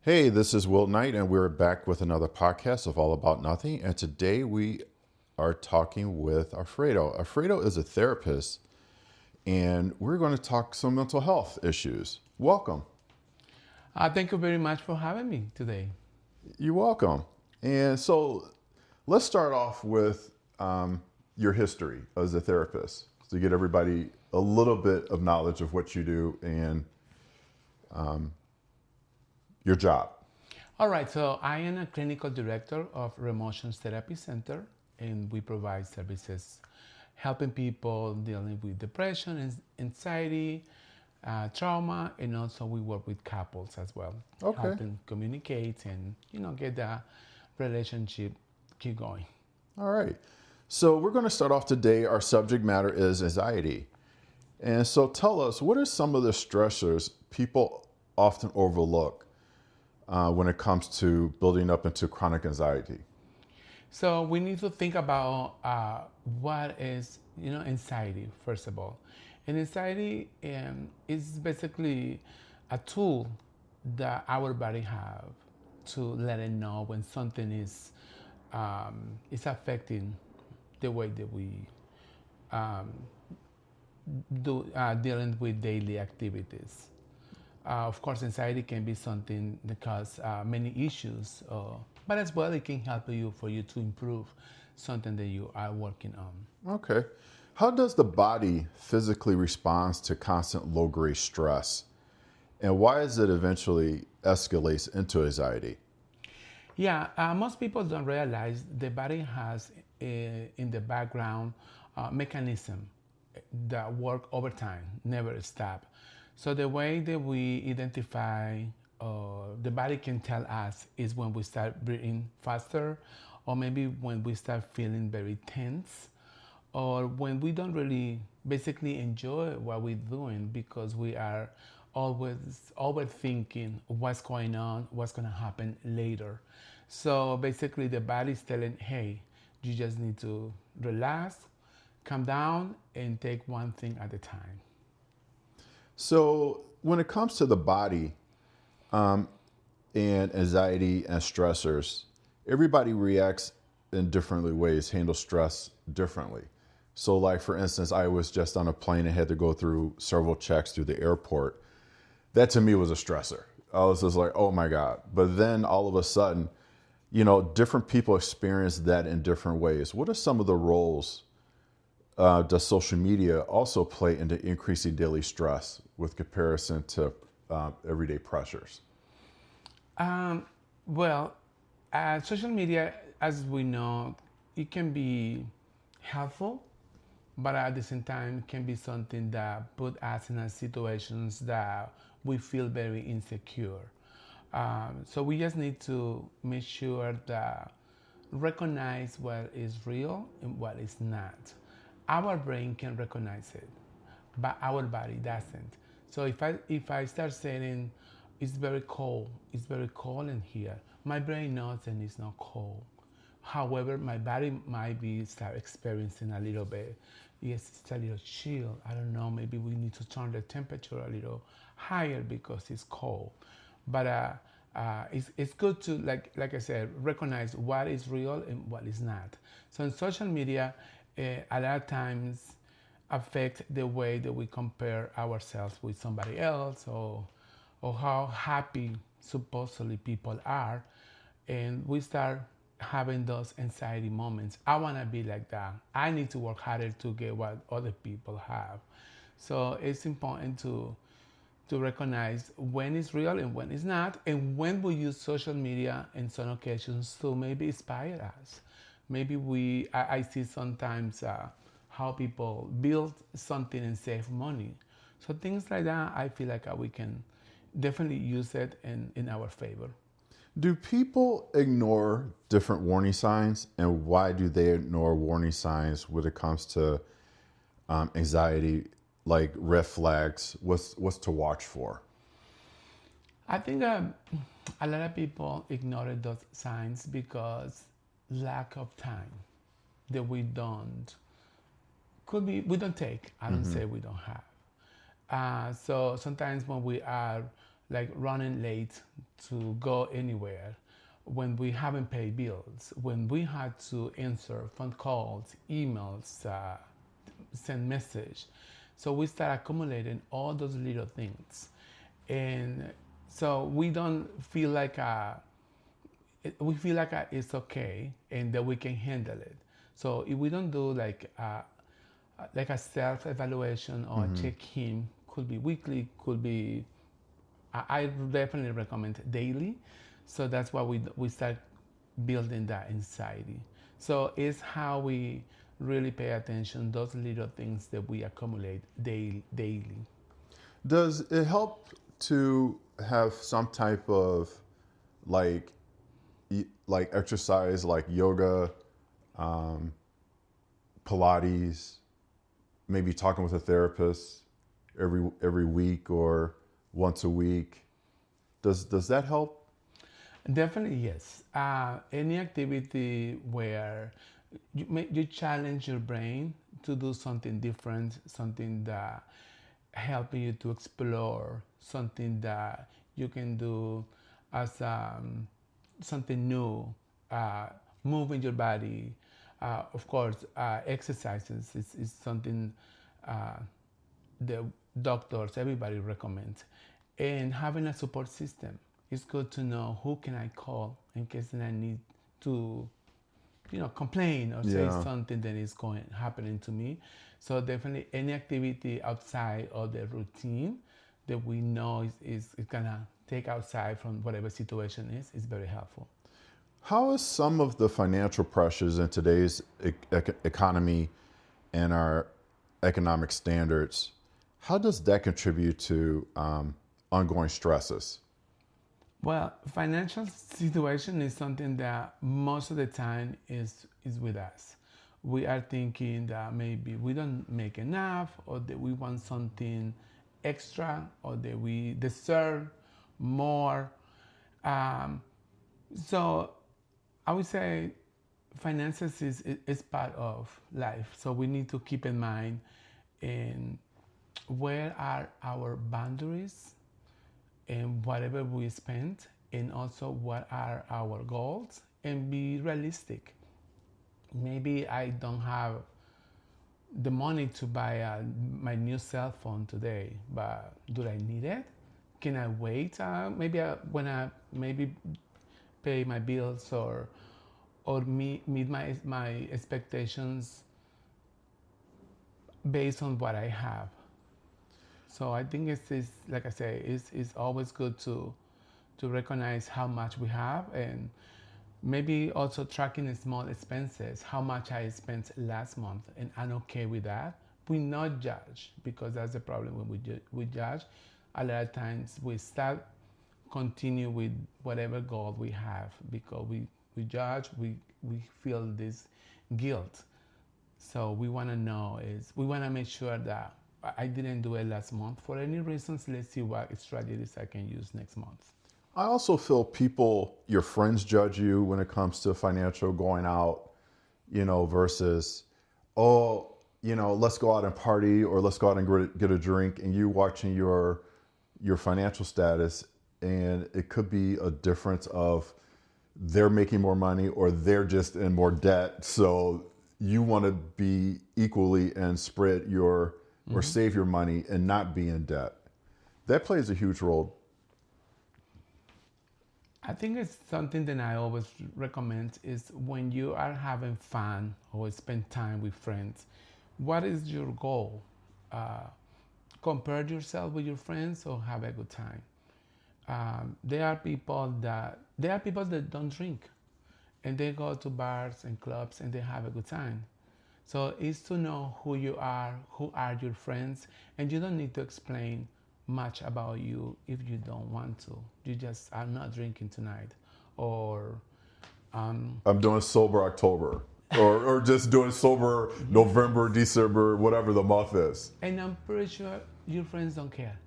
Hey, this is Will Knight, and we're back with another podcast of All About Nothing. And today we are talking with Alfredo. Alfredo is a therapist, and we're going to talk some mental health issues. Welcome. Thank you very much for having me today. You're welcome. And so let's start off with your history as a therapist to get everybody a little bit of knowledge of what you do and your job. All right, so I am a clinical director of Remotions Therapy Center, and we provide services helping people dealing with depression, anxiety, trauma, and also we work with couples as well, Okay. helping communicate and get the relationship keep going. All right. So we're going to start off today. Our subject matter is anxiety. And so tell us, what are some of the stressors people often overlook when it comes to building up into chronic anxiety? So we need to think about what is, anxiety, first of all. And anxiety is basically a tool that our body have to let it know when something is affecting the way that we dealing with daily activities. Of course, anxiety can be something that causes many issues, but as well, it can help you to improve something that you are working on. Okay. How does the body physically respond to constant low-grade stress? And why is it eventually escalates into anxiety? Yeah, most people don't realize the body has in the background mechanism that work over time, never stop. So the way that we identify, the body can tell us is when we start breathing faster, or maybe when we start feeling very tense, or when we don't really basically enjoy what we're doing because we are always overthinking what's going on, what's going to happen later. So basically, the body's telling, hey, you just need to relax, calm down, and take one thing at a time. So when it comes to the body and anxiety and stressors, everybody reacts in different ways, handle stress differently. So like, for instance, I was just on a plane and had to go through several checks through the airport. That to me was a stressor. I was just like, oh my God. But then all of a sudden, different people experience that in different ways. What are some of the roles does social media also play into increasing daily stress with comparison to everyday pressures? Well, social media, as we know, it can be helpful, but at the same time, can be something that put us in situations that we feel very insecure. So we just need to make sure that recognize what is real and what is not. Our brain can recognize it, but our body doesn't. So if I start saying it's very cold in here, my brain knows and it's not cold. However, my body might be start experiencing a little bit. Yes, it's a little chill. I don't know. Maybe we need to turn the temperature a little higher because it's cold. But it's good to like I said, recognize what is real and what is not. So in social media, a lot of times affect the way that we compare ourselves with somebody else, or how happy supposedly people are, and we start having those anxiety moments. I want to be like that. I need to work harder to get what other people have. So it's important to recognize when it's real and when it's not, and when we use social media in some occasions to maybe inspire us. Maybe I see sometimes how people build something and save money. So things like that, I feel like we can definitely use it in our favor. Do people ignore different warning signs, and why do they ignore warning signs when it comes to anxiety, like red flags? What's to watch for? I think a lot of people ignore those signs because lack of time that we don't could be we don't take. I don't say we don't have. So sometimes when we are like running late to go anywhere, when we haven't paid bills, when we had to answer phone calls, emails, send message. So we start accumulating all those little things. And so we don't feel like we feel like it's okay and that we can handle it. So if we don't do like a self-evaluation or a check-in, could be weekly, could be, I definitely recommend daily. So that's why we start building that anxiety. So it's how we really pay attention those little things that we accumulate daily. Does it help to have some type of like like exercise, like yoga, um, Pilates, maybe talking with a therapist every week or once a week? Does that help? Definitely, yes. Any activity where you challenge your brain to do something different, something that helping you to explore, something that you can do as something new, uh, moving your body. Of course, exercises is something uh, the doctors, everybody recommends. And having a support system. It's good to know who can I call in case I need to, complain or say Yeah. something that is happening to me. So definitely any activity outside of the routine that we know is gonna take outside from whatever situation is very helpful. How is some of the financial pressures in today's economy and our economic standards, how does that contribute to ongoing stresses? Well, financial situation is something that most of the time is with us. We are thinking that maybe we don't make enough, or that we want something extra, or that we deserve more. Um, so I would say finances is part of life. So we need to keep in mind in where are our boundaries and whatever we spend, and also what are our goals, and be realistic. Maybe I don't have the money to buy my new cell phone today, but do I need it? Can I wait? Maybe when I maybe pay my bills, or meet my expectations based on what I have. So I think it's like I say, it's always good to recognize how much we have, and maybe also tracking the small expenses, how much I spent last month, and I'm okay with that. We not judge, because that's the problem when we judge. A lot of times we start continue with whatever goal we have, because we judge, we feel this guilt. So we want to know is we want to make sure that I didn't do it last month for any reasons. Let's see what strategies I can use next month. I also feel people, your friends judge you when it comes to financial going out, versus, oh, let's go out and party or let's go out and get a drink, and you watching your financial status, and it could be a difference of they're making more money or they're just in more debt. So you want to be equally and spread your or save your money and not be in debt. That plays a huge role. I think it's something that I always recommend is when you are having fun or spend time with friends, what is your goal? Uh, Compare yourself with your friends or have a good time. There are people that don't drink, and they go to bars and clubs and they have a good time. So it's to know who you are, who are your friends, and you don't need to explain much about you if you don't want to. You just are not drinking tonight, or I'm doing sober October, or just doing sober November, December, whatever the month is. and I'm pretty sure your friends don't care.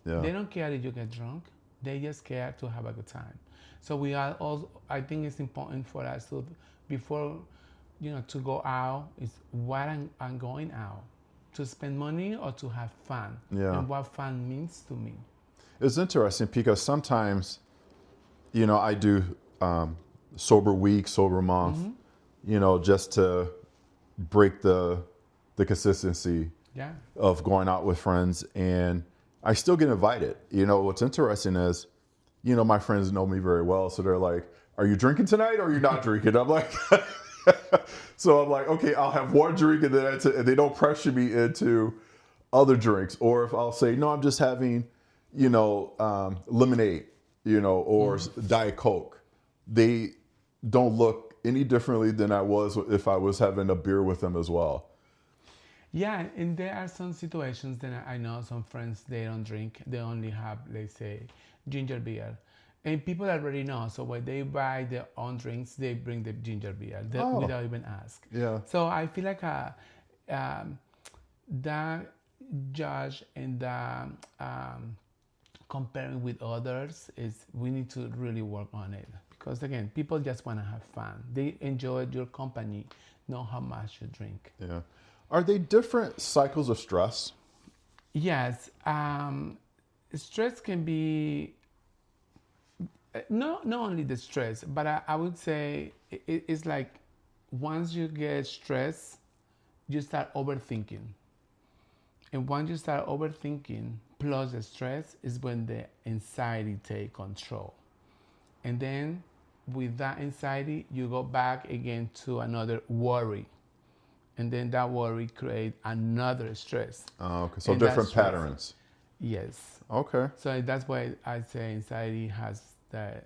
Yeah. They don't care if you get drunk. They just care to have a good time. So we are also. I think it's important for us to, before, to go out, is what I'm going out to spend money or to have fun, Yeah. and what fun means to me. It's interesting because sometimes, I do sober week, sober month, just to break the consistency Yeah. of going out with friends, and I still get invited. What's interesting is, my friends know me very well, so they're like, "Are you drinking tonight, or are you not drinking?" I'm like, so I'm like, okay, I'll have one drink, and then and they don't pressure me into other drinks, or if I'll say, no, I'm just having, lemonade, or Diet Coke, they don't look any differently than I was if I was having a beer with them as well. Yeah, and there are some situations that I know some friends they don't drink. They only have, let's say, ginger beer, and people already know. So when they buy their own drinks, they bring the ginger beer Oh, without even ask. yeah. So I feel like um, that judge and the comparing with others is we need to really work on it because again, people just want to have fun. They enjoy your company, know how much you drink. Yeah. Are they different cycles of stress? Yes, stress can be not only the stress, but I would say it's like once you get stressed, you start overthinking. And once you start overthinking, plus the stress, is when the anxiety take control. And then with that anxiety, you go back again to another worry. And then that worry create another stress. Oh, okay. So And that different stress, patterns. yes. Okay. So that's why I say anxiety has the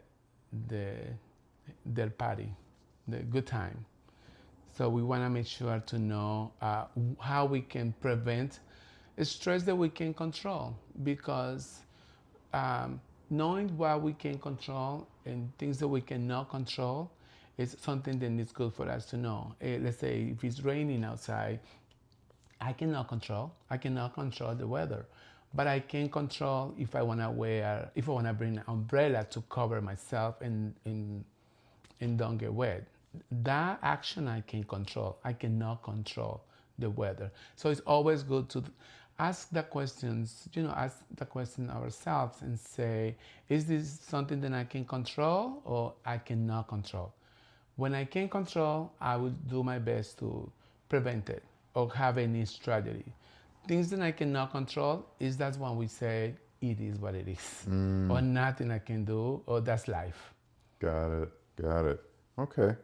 their party, the good time. So we want to make sure to know how we can prevent stress that we can control because knowing what we can control and things that we cannot control is something that is good for us to know. Let's say if it's raining outside, I cannot control. I cannot control the weather, but I can control if I want to bring an umbrella to cover myself and don't get wet. That action I can control. I cannot control the weather. So it's always good to ask the questions, ask the question ourselves and say, is this something that I can control or I cannot control? When I can control, I will do my best to prevent it or have any strategy. Things that I cannot control is that's when we say it is what it is, or nothing I can do, or that's life. Got it. Got it. Okay.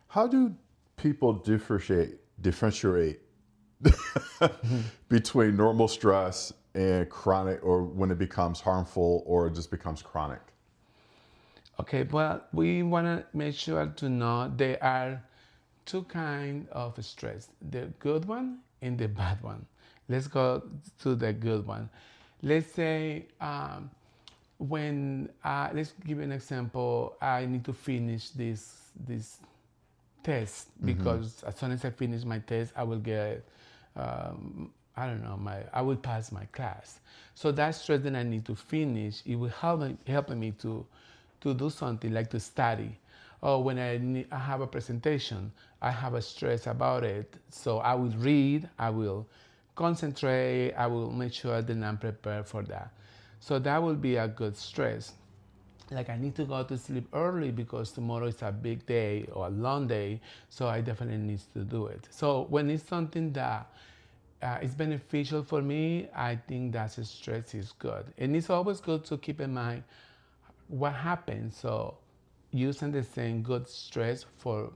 How do people differentiate between normal stress and chronic, or when it becomes harmful or it just becomes chronic? Okay, well, we want to make sure to know there are two kinds of stress, the good one and the bad one. Let's go to the good one. Let's say let's give you an example. I need to finish this test because as soon as I finish my test, I will get I don't know I will pass my class. So that stress that I need to finish, it will help me to do something like to study. Or when I have a presentation, I have a stress about it. So I will read, I will concentrate, I will make sure that I'm prepared for that. So that will be a good stress. Like I need to go to sleep early because tomorrow is a big day or a long day, so I definitely need to do it. So when it's something that is beneficial for me, I think that stress is good. And it's always good to keep in mind what happens. So using the same good stress for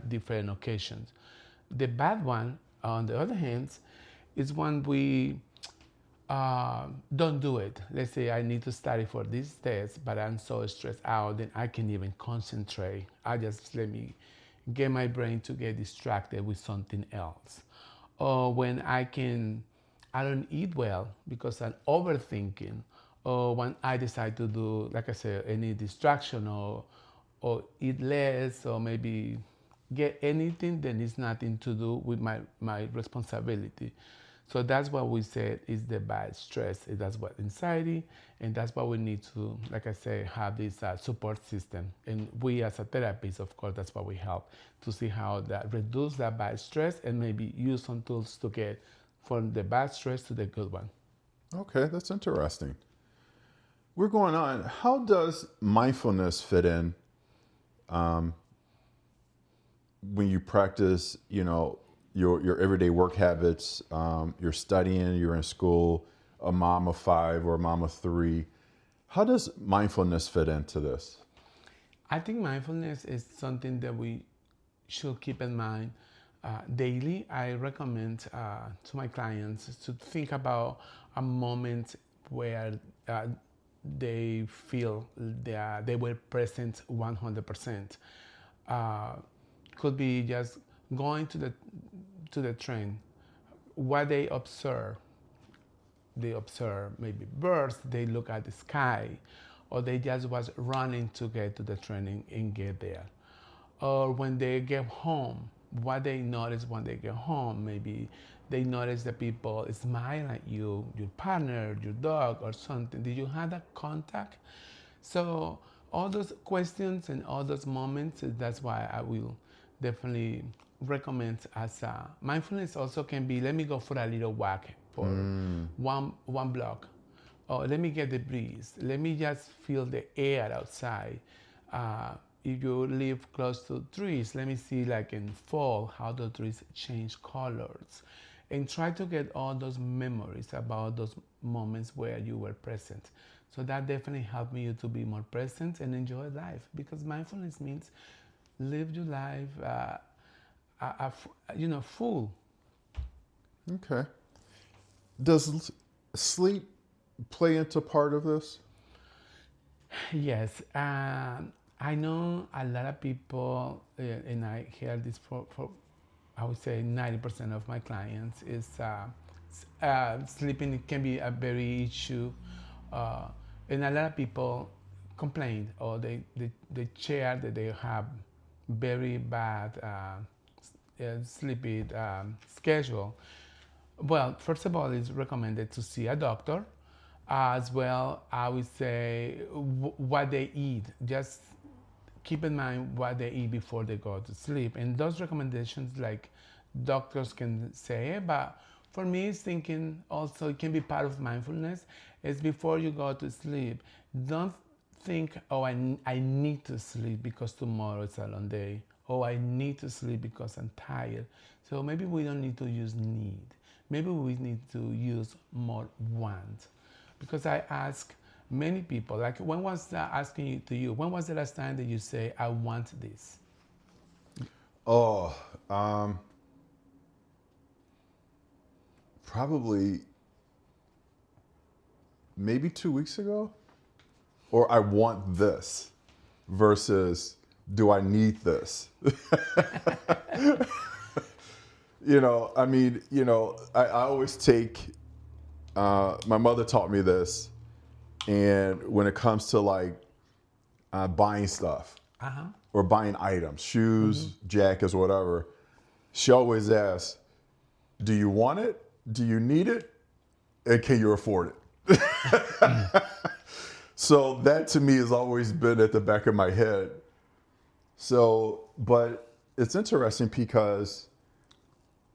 different occasions. The bad one, on the other hand, is when we don't do it. Let's say I need to study for this test, but I'm so stressed out that I can't even concentrate. I just let me get my brain to get distracted with something else. Or when I don't eat well because I'm overthinking. Or when I decide to do, like I said, any distraction or eat less or maybe get anything that is nothing to do with my responsibility. So that's what we said is the bad stress. That's what anxiety, and that's why we need to, like I say, have this support system. And we as a therapist, of course, that's what we help to see how that reduce that bad stress and maybe use some tools to get from the bad stress to the good one. Okay, that's interesting. we're going on. How does mindfulness fit in when you practice, your everyday work habits? You're studying, you're in school, a mom of 5 or a mom of 3. How does mindfulness fit into this? I think mindfulness is something that we should keep in mind daily. I recommend to my clients to think about a moment where they feel that they were present 100%. Could be just going to the train. What they observe maybe birds, they look at the sky, or they just was running to get to the train and get there. Or when they get home, what they notice when they get home, maybe they notice that people smile at you, your partner, your dog, or something. Did you have that contact? So all those questions and all those moments, that's why I will definitely recommend as mindfulness also can be, let me go for a little walk for one block. Or let me get the breeze. Let me just feel the air outside. If you live close to trees, let me see like in fall how the trees change colors. And try to get all those memories about those moments where you were present. So that definitely helped me to be more present and enjoy life, because mindfulness means live your life full. Okay. Does sleep play into part of this? Yes, I know a lot of people, and I hear this for I would say 90% of my clients is sleeping can be a very issue, and a lot of people complain or they share that they have very bad sleeping schedule. Well, first of all, it's recommended to see a doctor. As well, I would say what they eat. Just keep in mind what they eat before they go to sleep. And those recommendations, like doctors can say, but for me, it's thinking also it can be part of mindfulness. Is before you go to sleep, don't think, oh, I need to sleep because tomorrow is a long day. Oh, I need to sleep because I'm tired. So maybe we don't need to use need. Maybe we need to use more want. Because I ask many people, like when was that asking you to you, when was the last time that you say, I want this? Oh, probably maybe 2 weeks ago. Or I want this versus do I need this? I always take, my mother taught me this. And when it comes to like buying stuff or buying items, shoes, jackets, whatever, she always asks, do you want it? Do you need it? And can you afford it? So that to me has always been at the back of my head. So, but it's interesting because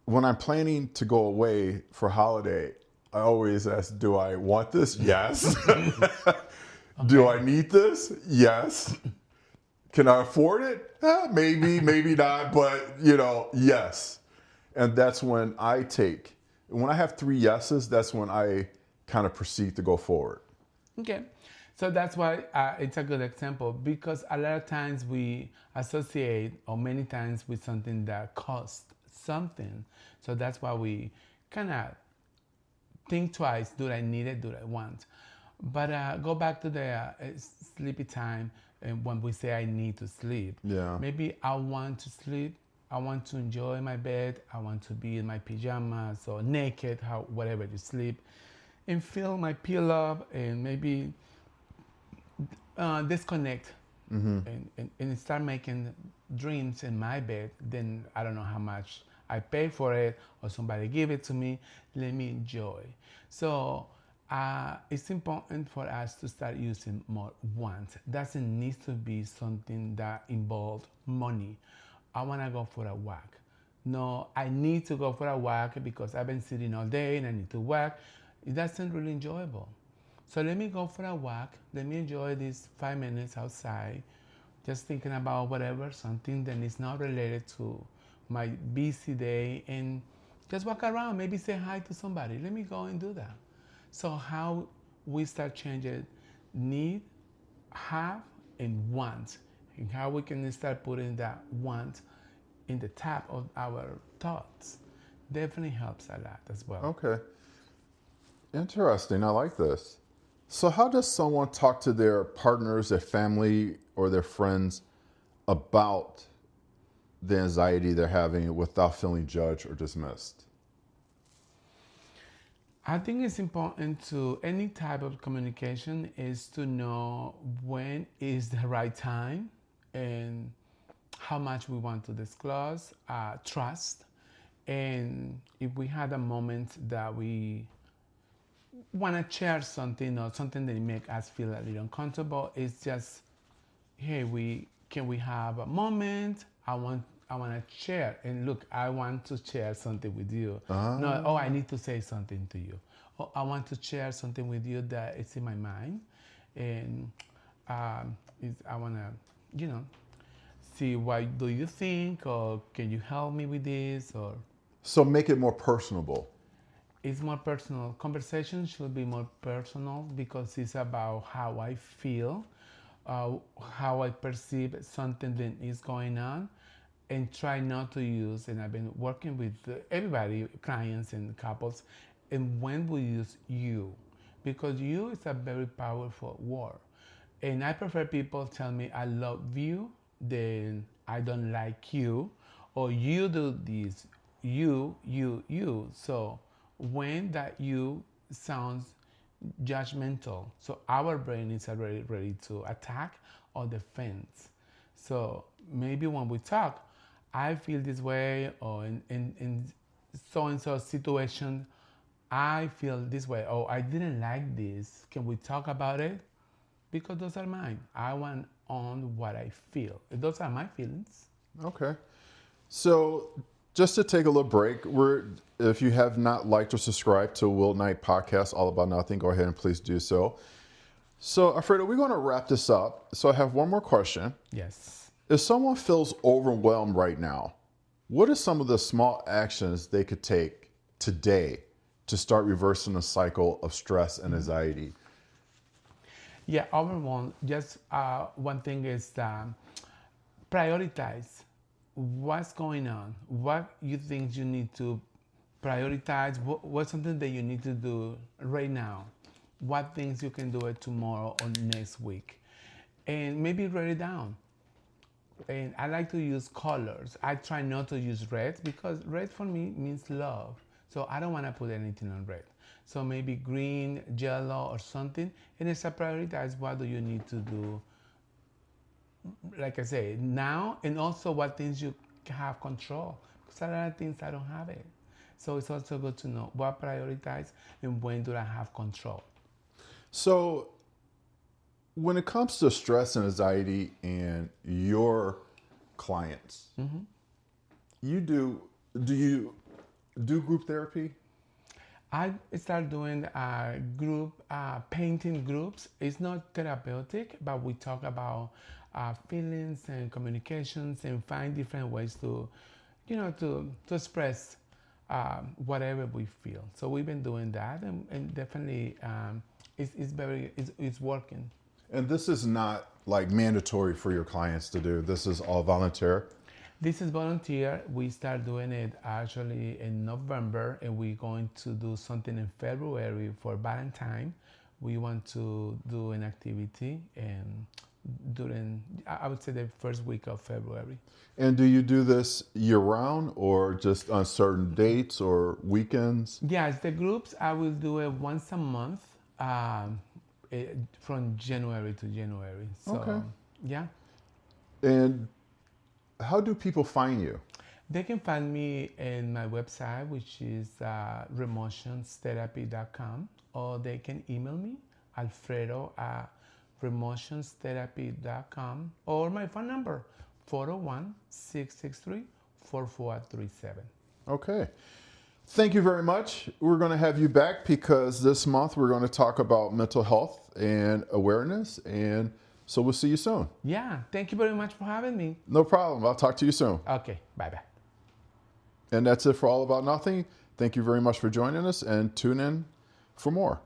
when I'm planning to go away for holiday, I always ask, do I want this? Yes. Do I need this? Yes. Can I afford it? Maybe, maybe not, but yes. And that's when when I have 3 yeses, that's when I kind of proceed to go forward. Okay. So that's why it's a good example, because a lot of times we associate, or many times, with something that costs something. So that's why we kind of think twice, do I need it, do I want? But go back to the sleepy time, and when we say I need to sleep. Yeah. Maybe I want to sleep, I want to enjoy my bed, I want to be in my pajamas or naked, whatever you sleep, and feel my pillow and maybe disconnect and start making dreams in my bed. Then I don't know how much I pay for it or somebody give it to me. Let me enjoy. So it's important for us to start using more want. Doesn't need to be something that involves money. I want to go for a walk. No, I need to go for a walk because I've been sitting all day and I need to walk. It doesn't really enjoyable. So let me go for a walk. Let me enjoy these 5 minutes outside, just thinking about whatever, something that is not related to my busy day, and just walk around, maybe say hi to somebody. Let me go and do that. So how we start changing need, have, and want, and how we can start putting that want in the top of our thoughts definitely helps a lot as well. Okay. Interesting. I like this. So, how does someone talk to their partners, their family, or their friends about the anxiety they're having without feeling judged or dismissed? I think it's important to any type of communication is to know when is the right time and how much we want to disclose, trust, and if we had a moment that we want to share something or something that make us feel a little uncomfortable, it's just, hey, we have a moment? I want to share, and look, I want to share something with you. No, oh, I need to say something to you. Oh, I want to share something with you that it's in my mind, and I want to, see what do you think, or can you help me with this, or So, make it more personable. it's more personal. Conversation should be more personal because it's about how I feel, how I perceive something that is going on, and try not to use. And I've been working with everybody, clients and couples, and when we use you, because you is a very powerful word. And I prefer people tell me I love you than I don't like you, or you do this, you. So when that you sounds judgmental, so our brain is already ready to attack or defense. So maybe when we talk, I feel this way, or in so and so situation, I feel this way. Oh, I didn't like this. Can we talk about it? Because those are mine. I want on what I feel. Those are my feelings. Okay. So, just to take a little break, if you have not liked or subscribed to Will Knight Podcast, All About Nothing, go ahead and please do so. So, Alfredo, we're going to wrap this up. So, I have one more question. Yes. If someone feels overwhelmed right now, what are some of the small actions they could take today to start reversing the cycle of stress and anxiety? Yeah, overall, just one thing is prioritize what's going on, what you think you need to prioritize, what's something that you need to do right now, what things you can do it tomorrow or next week, and maybe write it down. And I like to use colors. I try not to use red because red for me means love. So I don't want to put anything on red. So maybe green, yellow, or something. And it's a prioritize what do you need to do, like I say, now, and also what things you have control. Because a lot of things I don't have it. So it's also good to know what prioritize and when do I have control. So, when it comes to stress and anxiety and your clients, do you do group therapy? I start doing group painting groups. It's not therapeutic, but we talk about feelings and communications and find different ways to, to express whatever we feel. So we've been doing that, and definitely it's working. And this is not like mandatory for your clients to do. This is all volunteer. This is volunteer. We start doing it actually in November, and we're going to do something in February for Valentine. We want to do an activity and during, I would say, the first week of February. And do you do this year round or just on certain dates or weekends? Yes, the groups, I will do it once a month from January to January. So, Okay. yeah. And how do people find you? They can find me in my website, which is remotionstherapy.com, or they can email me, Alfredo at remotionstherapy.com, or my phone number, 401-663-4437. Okay. Thank you very much. We're going to have you back because this month we're going to talk about mental health and awareness. And so we'll see you soon. Yeah, thank you very much for having me. No problem. I'll talk to you soon. Okay, bye-bye. And that's it for All About Nothing. Thank you very much for joining us and tune in for more.